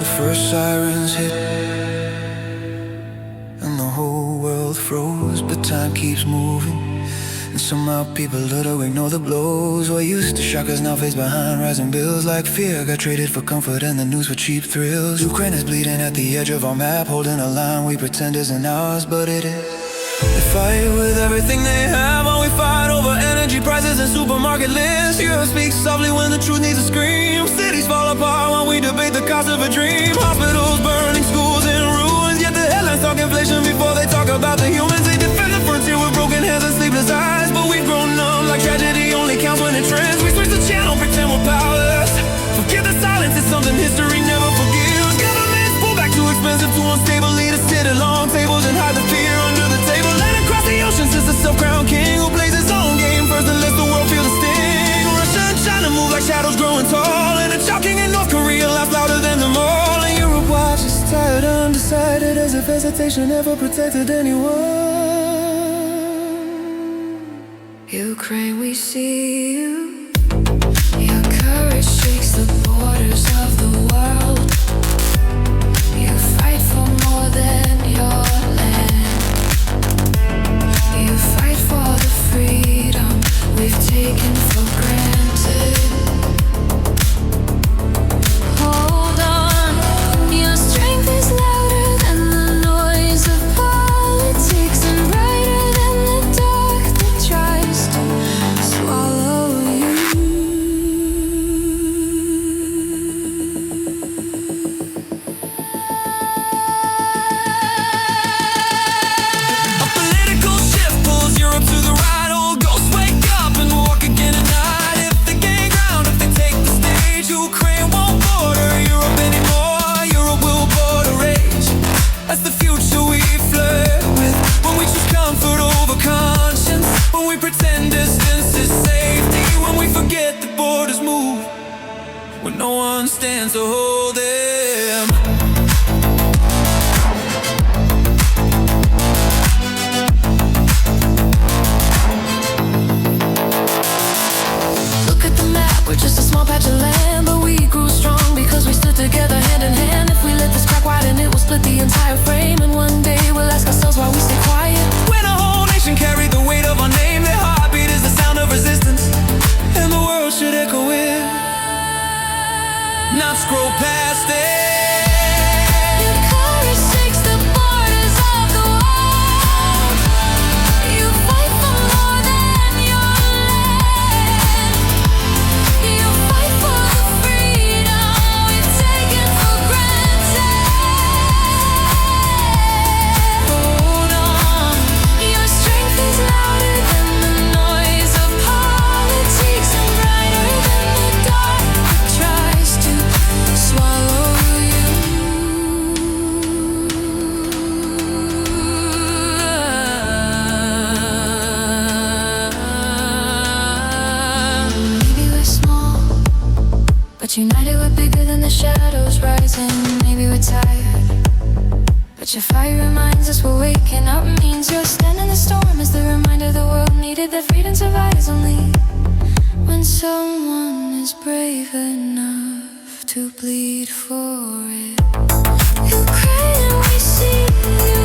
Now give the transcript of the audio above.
The first sirens hit and the whole world froze, but time keeps moving, and somehow people learn to ignore the blows. What used to shock us now fades behind rising bills. Like fear got traded for comfort and the news for cheap thrills. Ukraine is bleeding at the edge of our map, holding a line we pretend isn't ours, but it is. They fight with everything they have while we fight over energy prices and supermarket lists. Europe speaks softly when the truth needs a scream. Cities fall apart while we debate the cost of a dream. Hospitals burning, schools in ruins, yet the headlines talk inflation before they talk about the humans. They defend the frontier with broken hands and sleepless eyes, but we've grown numb like tragedy only counts when it trends. We switch the channel, pretend we're powerless. Forget the silence, it's something history never forgives. Governments pull back too expensive, too unstable. Leaders sit at long tables and hide the fear under the table. Land across the ocean sits a self-crowned king who plays his own game first and lets the world feel the sting. Russia and China move like shadows growing tall, and a shocking in North Korea laughs louder than them all. And Europe watches tired, undecided, as if hesitation never protected anyone. Ukraine, we see you. Your courage shakes the borders of the world. You fight for more than your land. You fight for the freedom we've taken for granted. Hold on, your strength is louder than the noise of politics and brighter than the dark that tries to swallow you. A political shift pulls Europe to the right. Old ghosts wake up and walk again at night. If they gain ground, if they take the stage, Ukraine won't border Europe anymore. Europe will border rage. That's the future we flirt with, when we choose comfort over conscience, when we pretend distance is safety, when we forget that borders move, when no one stands to hold them. Look at the map, we're just a small patch of land, but we grew strong because we stood together hand in hand. If we let this crack widen, it will split the entire frame, and one day we'll ask ourselves why we stay quiet. When a whole nation carried the weight of our name, their heartbeat is the sound of resistance, and the world should echo it, not scroll past it. Your courage shakes the borders of the world. You fight for more than your land. You fight for the freedom we've taken for granted. Hold on, your strength is louder than the noise of politics and brighter than the dark that tries to swallow you. Maybe we're small, but united we're bigger than the shadows rising. Maybe we're tired, but your fire reminds us we're waking up. Means you're standing the storm as the reminder the world needed, that freedom survives only when someone is brave enough to bleed for it. Ukraine, we see you.